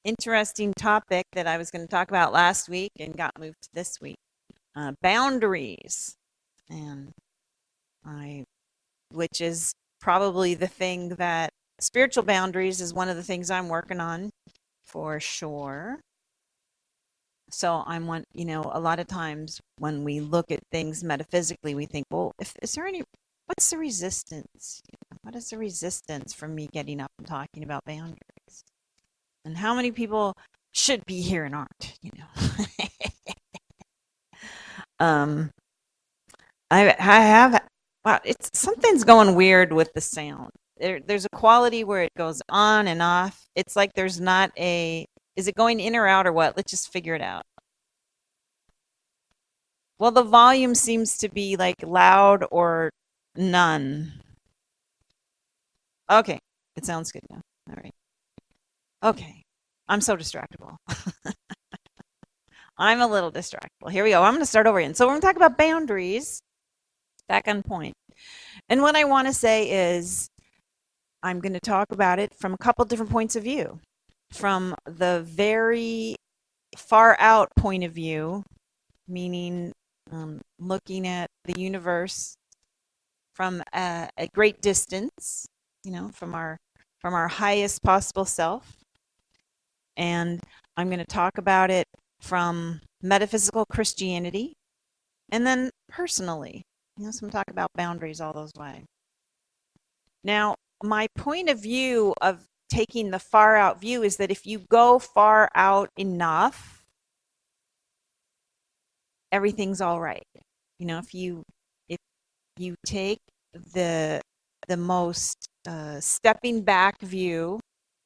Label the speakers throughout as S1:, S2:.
S1: interesting topic that I was going to talk about last week and got moved to this week. Boundaries, and which is probably the thing that spiritual boundaries is one of the things I'm working on for sure. So a lot of times when we look at things metaphysically, we think, well, what's the resistance? What is the resistance from me getting up and talking about boundaries? And how many people should be here and aren't, I have, wow, something's going weird with the sound. There's a quality where it goes on and off. It's like there's not is it going in or out or what? Let's just figure it out. Well, the volume seems to be like loud or none. Okay, it sounds good now. All right. Okay, I'm so distractible. I'm a little distractible. Here we go. I'm going to start over again. So we're going to talk about boundaries. Back on point. And what I want to say is I'm going to talk about it from a couple different points of view. From the very far out point of view, meaning looking at the universe from a great distance, from our highest possible self. And I'm going to talk about it from metaphysical Christianity, and then personally. So I'm going to talk about boundaries all those ways. Now, my point of view of taking the far out view is that if you go far out enough, everything's all right. If you take the most stepping back view,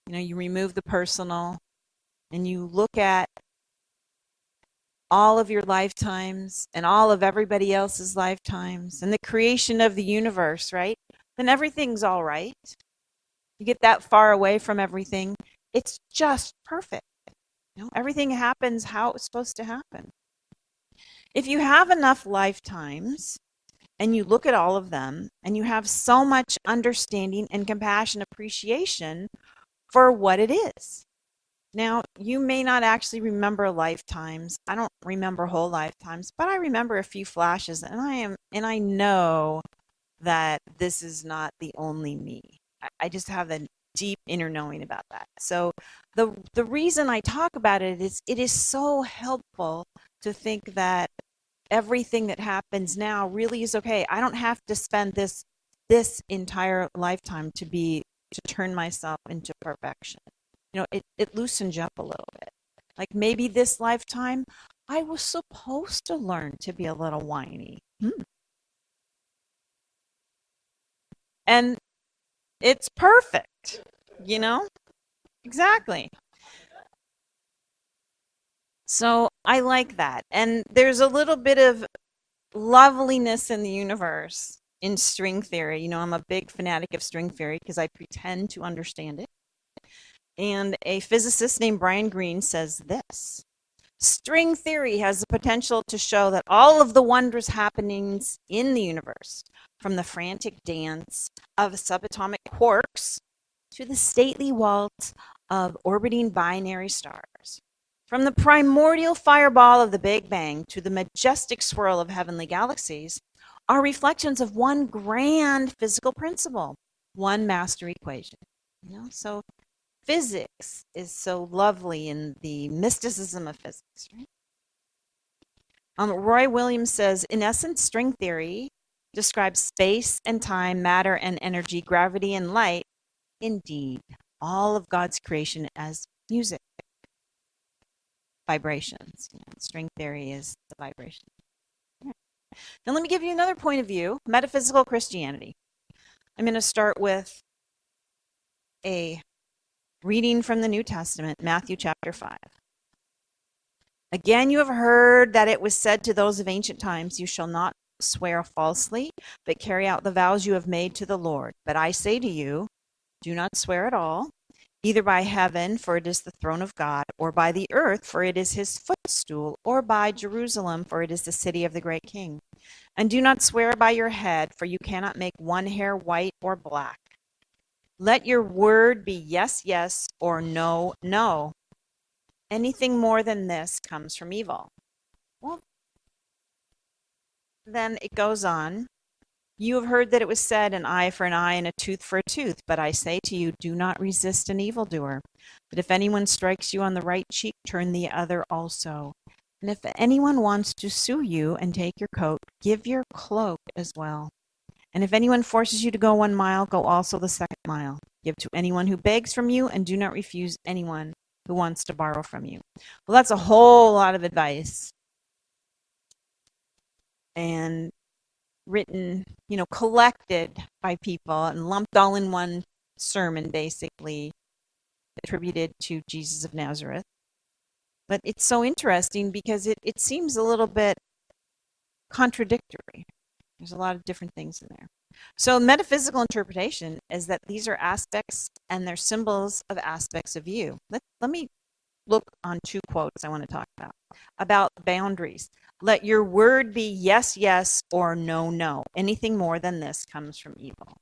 S1: you remove the personal and you look at all of your lifetimes and all of everybody else's lifetimes and the creation of the universe, right? Then everything's all right. You get that far away from everything, it's just perfect. Everything happens how it's supposed to happen. If you have enough lifetimes and you look at all of them and you have so much understanding and compassion, appreciation for what it is. Now, you may not actually remember lifetimes. I don't remember whole lifetimes, but I remember a few flashes, and I know that this is not the only me. I just have a deep inner knowing about that. So the reason I talk about it is so helpful to think that everything that happens now really is okay. I don't have to spend this entire lifetime to turn myself into perfection. It loosens you up a little bit. Like maybe this lifetime, I was supposed to learn to be a little whiny. And it's perfect, Exactly. So I like that. And there's a little bit of loveliness in the universe in string theory. I'm a big fanatic of string theory because I pretend to understand it. And a physicist named Brian Greene says this: string theory has the potential to show that all of the wondrous happenings in the universe, from the frantic dance of subatomic quarks to the stately waltz of orbiting binary stars, from the primordial fireball of the Big Bang to the majestic swirl of heavenly galaxies, are reflections of one grand physical principle, one master equation. So physics is so lovely in the mysticism of physics, right? Roy Williams says, in essence, string theory describes space and time, matter and energy, gravity and light, indeed, all of God's creation as music, vibrations. String theory is the vibration. Right. Now let me give you another point of view, metaphysical Christianity. I'm going to start with a reading from the New Testament, Matthew chapter 5. Again, you have heard that it was said to those of ancient times, you shall not swear falsely, but carry out the vows you have made to the Lord. But I say to you, do not swear at all, either by heaven, for it is the throne of God, or by the earth, for it is his footstool, or by Jerusalem, for it is the city of the great King. And do not swear by your head, for you cannot make one hair white or black. Let your word be yes, yes, or no, no. Anything more than this comes from evil. Well, then it goes on. You have heard that it was said, an eye for an eye and a tooth for a tooth. But I say to you, do not resist an evildoer. But if anyone strikes you on the right cheek, turn the other also. And if anyone wants to sue you and take your coat, give your cloak as well. And if anyone forces you to go 1 mile, go also the second mile. Give to anyone who begs from you, and do not refuse anyone who wants to borrow from you. Well, that's a whole lot of advice. And written, collected by people and lumped all in one sermon, basically attributed to Jesus of Nazareth. But it's so interesting because it seems a little bit contradictory. There's a lot of different things in there. So metaphysical interpretation is that these are aspects and they're symbols of aspects of you. Let me look on 2 quotes I want to talk about boundaries. Let your word be yes, yes, or no, no. Anything more than this comes from evil.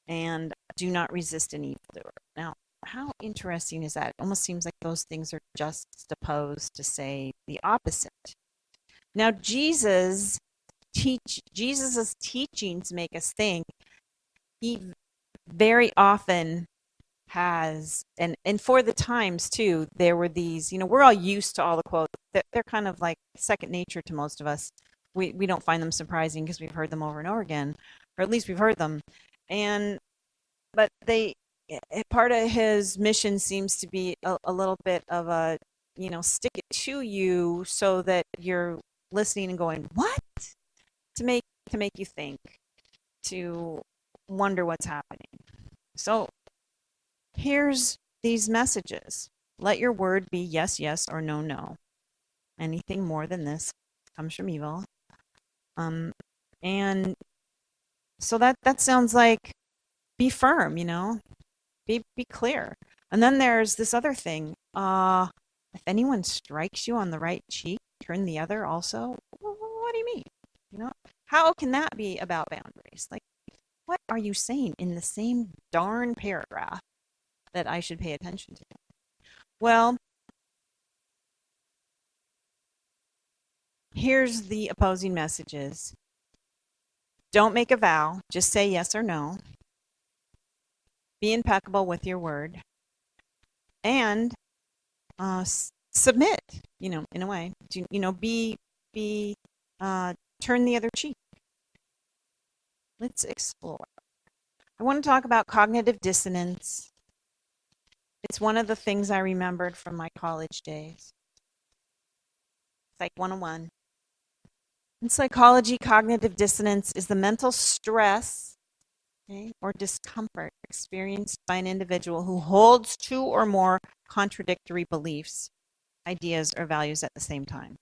S1: And do not resist an evildoer. Now, how interesting is that? It almost seems like those things are just opposed to say the opposite. Now, Jesus's teachings make us think. He very often has, and for the times too, there were these, we're all used to all the quotes. They're kind of like second nature to most of us. We don't find them surprising because we've heard them over and over again, or at least we've heard them. But part of his mission seems to be a little bit of a, stick it to you so that you're listening and going, what? To make you think, to wonder what's happening. So here's these messages. Let your word be yes, yes, or no, no. Anything more than this comes from evil. And so that sounds like be firm, be clear. And then there's this other thing. If anyone strikes you on the right cheek, turn the other also. What do you mean? How can that be about boundaries? Like, what are you saying in the same darn paragraph that I should pay attention to? Well, here's the opposing messages. Don't make a vow, just say yes or no. Be impeccable with your word. And submit, in a way. Turn the other cheek. Let's explore. I want to talk about cognitive dissonance. It's one of the things I remembered from my college days. Psych 101. In psychology, cognitive dissonance is the mental stress, or discomfort experienced by an individual who holds 2 or more contradictory beliefs, ideas, or values at the same time.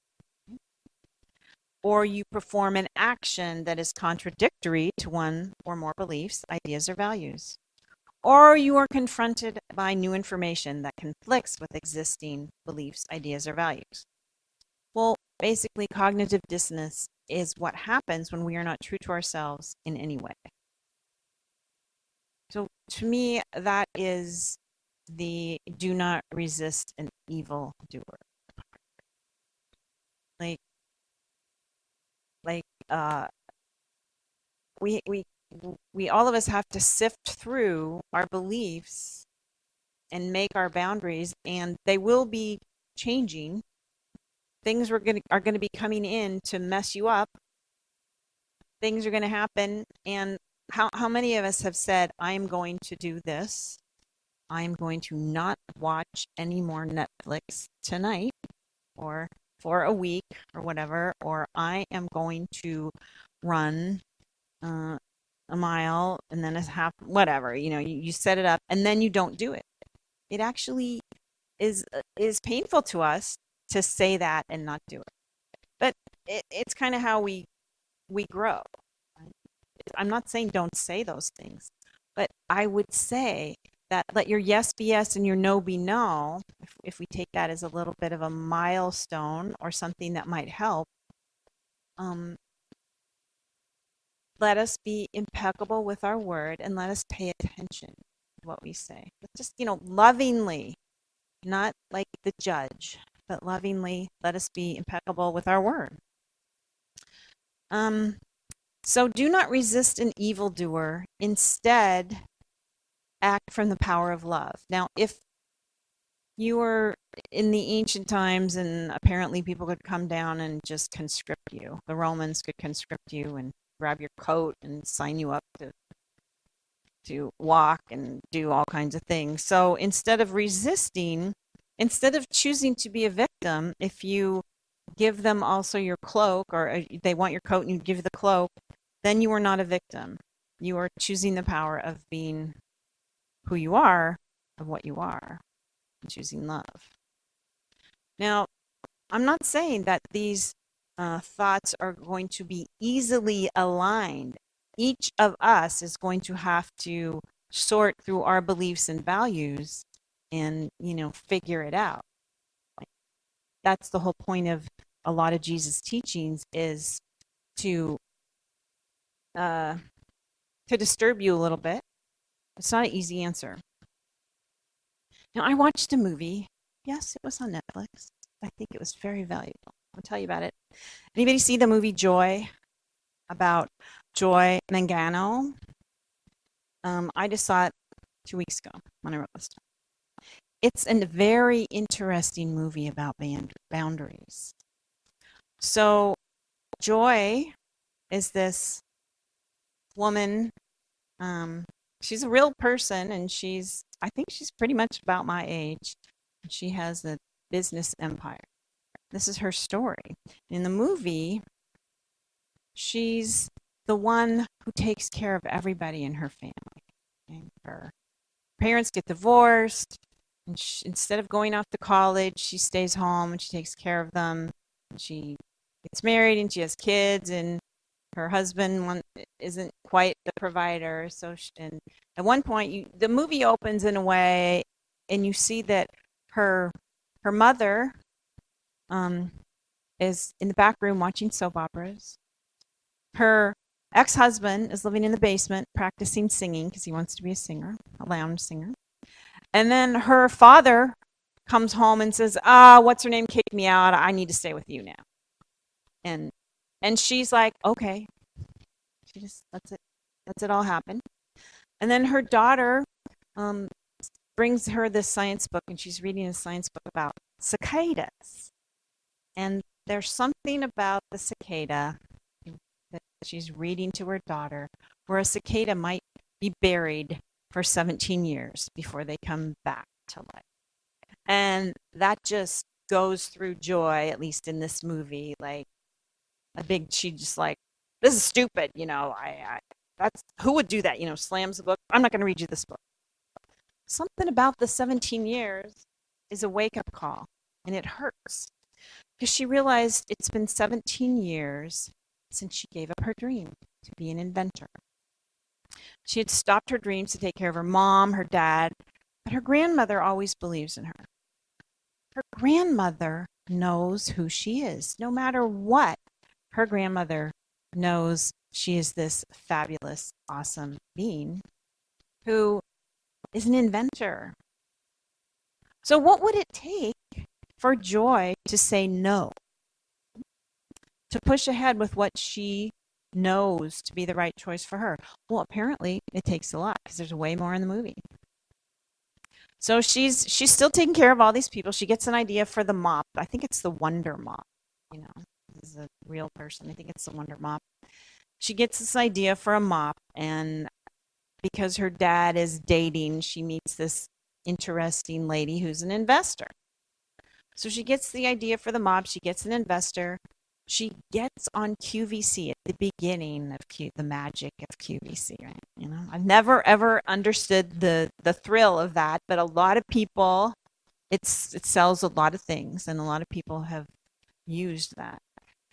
S1: Or you perform an action that is contradictory to 1 or more beliefs, ideas, or values. Or you are confronted by new information that conflicts with existing beliefs, ideas, or values. Well, basically, cognitive dissonance is what happens when we are not true to ourselves in any way. So to me, that is the do not resist an evildoer. We all of us have to sift through our beliefs and make our boundaries, and they will be changing. Things are going to be coming in to mess you up. Things are going to happen, and how many of us have said, I am going to do this. I am going to not watch any more Netflix tonight or for a week or whatever, or I am going to run a mile and then a half, whatever. You set it up and then you don't do it. It actually is painful to us to say that and not do it. But it's kind of how we grow. I'm not saying don't say those things, but I would say that let your yes be yes and your no be no. If we take that as a little bit of a milestone or something that might help, let us be impeccable with our word and let us pay attention to what we say. But just, lovingly not like the judge, but lovingly let us be impeccable with our word. Um, so do not resist an evildoer. Instead, act from the power of love. Now, if you were in the ancient times and apparently people could come down and just conscript you, the Romans could conscript you and grab your coat and sign you up to walk and do all kinds of things. So instead of resisting, instead of choosing to be a victim, if you give them also your cloak, or they want your coat and you give the cloak, then you are not a victim. You are choosing the power of being who you are, of what you are, and choosing love. Now, I'm not saying that these thoughts are going to be easily aligned. Each of us is going to have to sort through our beliefs and values and, figure it out. That's the whole point of a lot of Jesus' teachings, is to disturb you a little bit. It's not an easy answer. Now, I watched a movie. Yes, it was on Netflix. I think it was very valuable. I'll tell you about it. Anybody see the movie Joy? About Joy Mangano? I just saw it 2 weeks ago when I wrote this down. It's a very interesting movie about boundaries. So Joy is this woman. She's a real person, and I think she's pretty much about my age. She has a business empire. This is her story. In the movie, she's the one who takes care of everybody in her family. And her parents get divorced, and instead of going off to college, she stays home and she takes care of them. She gets married and she has kids, and her husband isn't quite the provider. And at one point, the movie opens in a way, and you see that her mother is in the back room watching soap operas. Her ex-husband is living in the basement practicing singing because he wants to be a lounge singer. And then her father comes home and says, what's her name kicked me out. I need to stay with you now. And she's like, okay. She just lets it all happen. And then her daughter brings her this science book, and she's reading a science book about cicadas. And there's something about the cicada that she's reading to her daughter, where a cicada might be buried for 17 years before they come back to life. And that just goes through Joy, at least in this movie, like she just like, this is stupid, that's, who would do that, slams the book. I'm not going to read you this book. Something about the 17 years is a wake-up call, and it hurts, because she realized it's been 17 years since she gave up her dream to be an inventor. She had stopped her dreams to take care of her mom, her dad, but her grandmother always believes in her. Her grandmother knows who she is. No matter what, her grandmother knows she is this fabulous, awesome being who is an inventor. So what would it take for Joy to say no? To push ahead with what she knows to be the right choice for her? Well, apparently it takes a lot, because there's way more in the movie. So she's still taking care of all these people. She gets an idea for the mop. I think it's the Wonder Mop. This is a real person. I think it's the Wonder Mop. She gets this idea for a mop, and because her dad is dating, she meets this interesting lady who's an investor. So she gets the idea for the mop. She gets an investor. She gets on QVC at the beginning of the magic of QVC, right? I've never ever understood the thrill of that, but a lot of people, it sells a lot of things, and a lot of people have used that.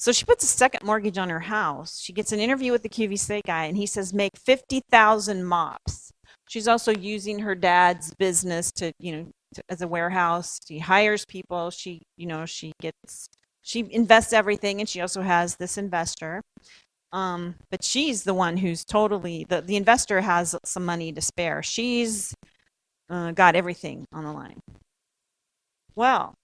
S1: So she puts a second mortgage on her house. She gets an interview with the QVC guy, and he says, make 50,000 mops. She's also using her dad's business as a warehouse. She hires people. She invests everything, and she also has this investor. But she's the one who's totally, the investor has some money to spare. She's got everything on the line. Well,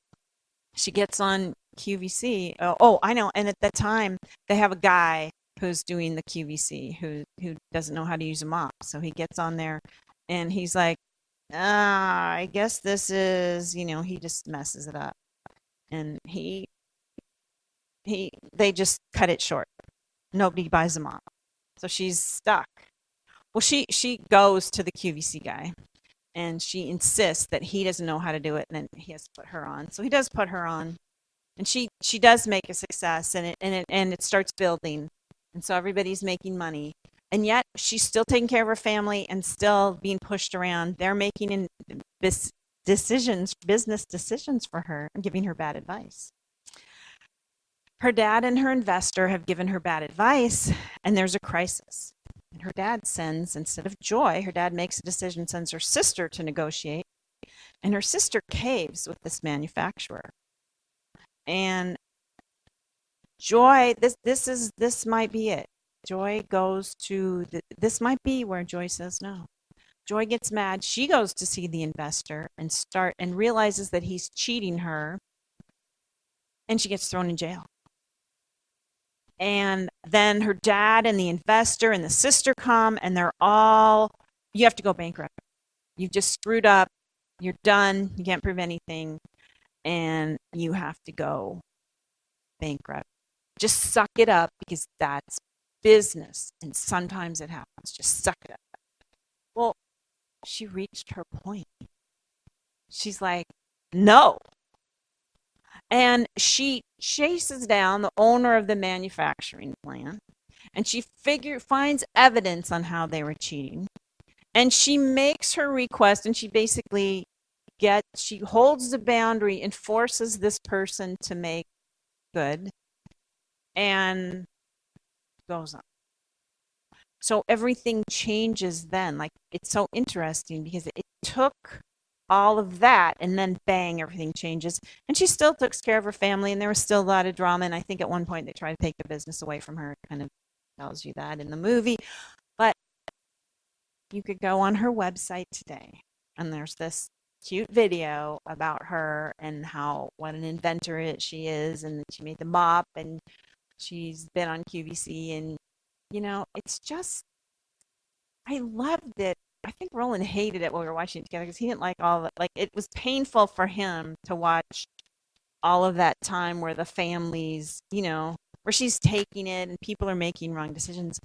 S1: she gets on QVC. Oh, I know. And at that time, they have a guy who's doing the QVC who doesn't know how to use a mop. So he gets on there and he's like, I guess this is, he just messes it up. And they just cut it short. Nobody buys a mop. So she's stuck. Well, she goes to the QVC guy and she insists that he doesn't know how to do it, and then he has to put her on. So he does put her on, and she does make a success, and it starts building, and so everybody's making money, and yet she's still taking care of her family and still being pushed around. They're making business decisions for her and giving her bad advice. Her dad and her investor have given her bad advice, and there's a crisis. And her dad sends, instead of Joy, her dad makes a decision, sends her sister to negotiate, and her sister caves with this manufacturer. And Joy, this might be it. Joy goes to, this might be where Joy says no. Joy gets mad. She goes to see the investor and realizes that he's cheating her, and she gets thrown in jail. And then her dad and the investor and the sister come, and they're all, you have to go bankrupt. You've just screwed up. You're done. You can't prove anything. And you have to go bankrupt. Just suck it up, because that's business. And sometimes it happens. Just suck it up. Well, she reached her point. She's like, no. And she chases down the owner of the manufacturing plant, and she finds evidence on how they were cheating. And she makes her request, and she basically she holds the boundary and forces this person to make good, and goes on. So everything changes then. Like, it's so interesting because it took all of that, and then bang, everything changes. And she still took care of her family, and there was still a lot of drama. And I think at one point they tried to take the business away from her. It kind of tells you that in the movie. But you could go on her website today, and there's this cute video about her and what an inventor she is, and that she made the mop, and she's been on QVC, and it's just, I loved it. I think Roland hated it while we were watching it together because he didn't like all of it. Like, it was painful for him to watch all of that time where the families, where she's taking it and people are making wrong decisions.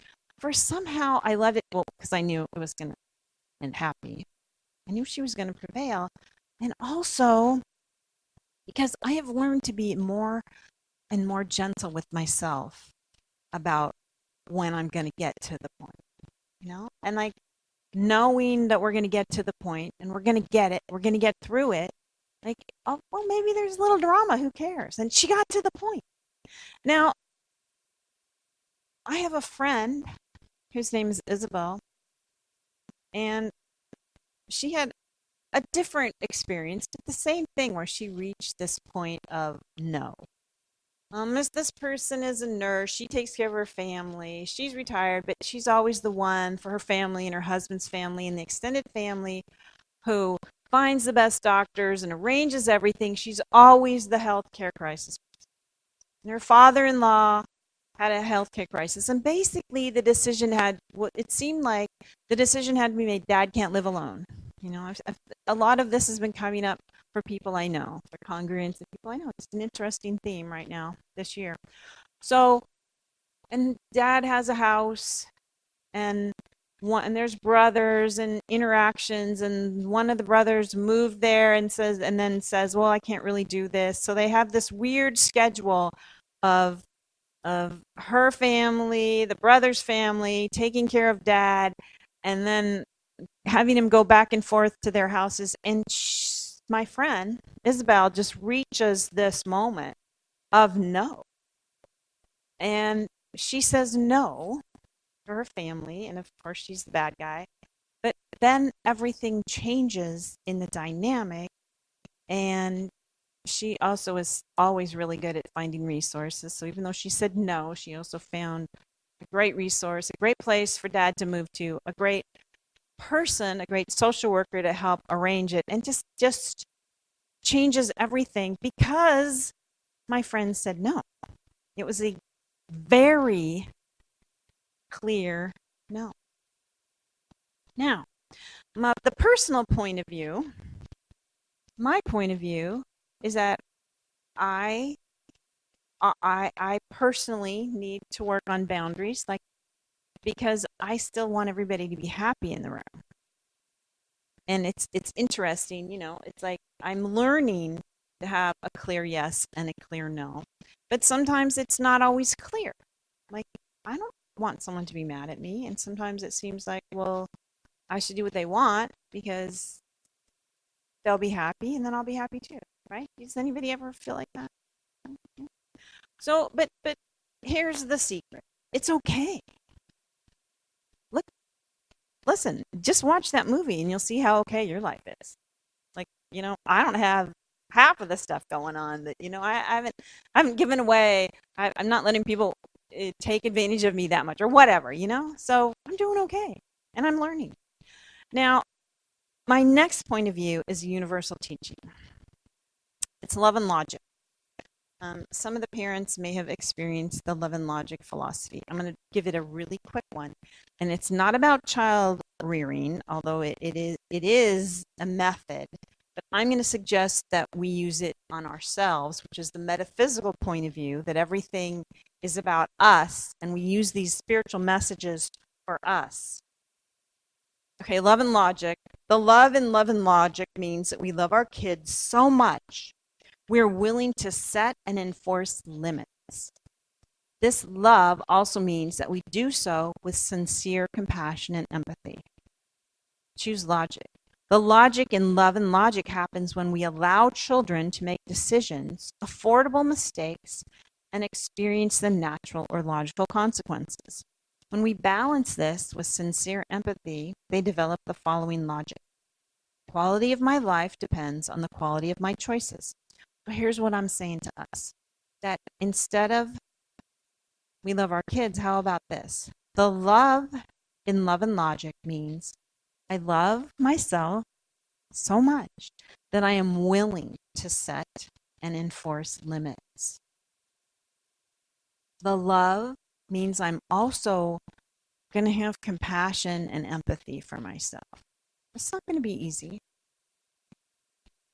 S1: Somehow I loved it, well, because I knew it was going to end happy. I knew she was going to prevail. And also because I have learned to be more and more gentle with myself about when I'm going to get to the point, and like, knowing that we're going to get to the point and we're going to get it, we're going to get through it. Like, oh, well, maybe there's a little drama, who cares? And she got to the point. Now, I have a friend whose name is Isabel, and she had a different experience, but the same thing, where she reached this point of no. This person is a nurse. She takes care of her family. She's retired, but she's always the one for her family and her husband's family and the extended family who finds the best doctors and arranges everything. She's always the healthcare crisis. And her father-in-law had a healthcare crisis, and basically it seemed like the decision had to be made. Dad can't live alone. A lot of this has been coming up for people I know, for congruents and people I know. It's an interesting theme right now this year. So, and Dad has a house, and there's brothers and interactions, and one of the brothers moved there and then says, well, I can't really do this. So they have this weird schedule of her family, the brother's family, taking care of Dad, and then having him go back and forth to their houses. And my friend Isabel just reaches this moment of no, and she says no to her family, and of course she's the bad guy, but then everything changes in the dynamic. And she also is always really good at finding resources. So even though she said no, she also found a great resource, a great place for Dad to move to, a great person, a great social worker to help arrange it, and just changes everything because my friend said no. It was a very clear no. Now, the personal point of view, my point of view is that I I personally need to work on boundaries, like because I still want everybody to be happy in the room. And it's interesting, it's like I'm learning to have a clear yes and a clear no. But sometimes it's not always clear. Like I don't want someone to be mad at me, and sometimes it seems like, well, I should do what they want because they'll be happy and then I'll be happy too, right? Does anybody ever feel like that? So, but here's the secret. It's okay. Look, listen, just watch that movie and you'll see how okay your life is. Like, I don't have half of the stuff going on that, I haven't given away. I'm not letting people take advantage of me that much or whatever, So I'm doing okay and I'm learning. Now, my next point of view is universal teaching. It's love and logic. Some of the parents may have experienced the love and logic philosophy. I'm going to give it a really quick one. And it's not about child rearing, although it is a method. But I'm going to suggest that we use it on ourselves, which is the metaphysical point of view, that everything is about us, and we use these spiritual messages for us. Okay, love and logic. The love and logic means that we love our kids so much we're willing to set and enforce limits. This love also means that we do so with sincere compassion and empathy. Choose logic. The logic in love and logic happens when we allow children to make decisions, affordable mistakes, and experience the natural or logical consequences. When we balance this with sincere empathy, they develop the following logic. The quality of my life depends on the quality of my choices. So here's what I'm saying to us, that instead of we love our kids, how about this? The love in love and logic means I love myself so much that I am willing to set and enforce limits. The love means I'm also going to have compassion and empathy for myself. It's not going to be easy.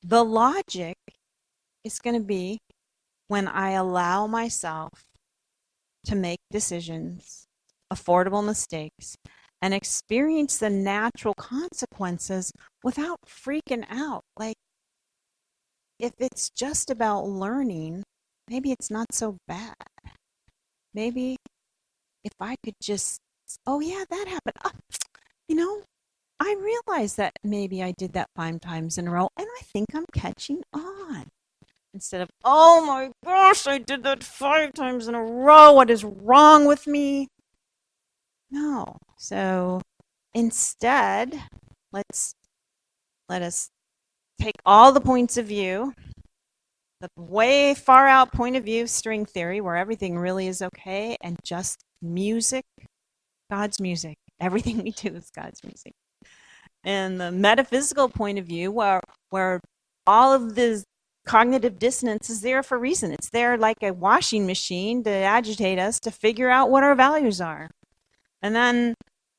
S1: The logic is going to be when I allow myself to make decisions, affordable mistakes, and experience the natural consequences without freaking out. Like, if it's just about learning, maybe it's not so bad. Maybe if I could just, oh yeah, that happened. I realized that maybe I did that 5 times in a row, and I think I'm catching on. Instead of, oh my gosh, I did that 5 times in a row. What is wrong with me? No. So instead, let us take all the points of view, the way far out point of view, string theory, where everything really is okay, and just music, God's music. Everything we do is God's music. And the metaphysical point of view, where all of this cognitive dissonance is there for a reason. It's there like a washing machine to agitate us to figure out what our values are. And then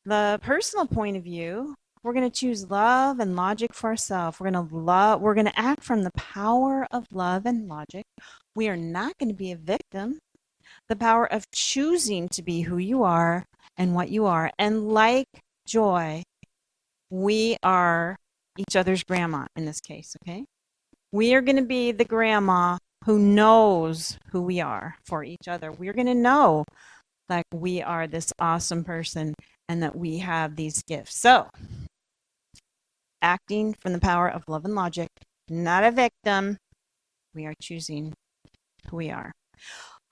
S1: the personal point of view, we're going to choose love and logic for ourselves. We're going to act from the power of love and logic. We are not going to be a victim. The power of choosing to be who you are and what you are. And like Joy, we are each other's grandma in this case, okay? We are going to be the grandma who knows who we are for each other. We're going to know that we are this awesome person and that we have these gifts. So, acting from the power of love and logic, not a victim. We are choosing who we are.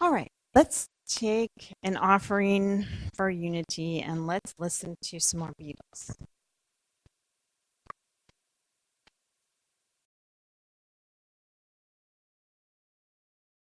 S1: All right, let's take an offering for unity and let's listen to some more Beatles.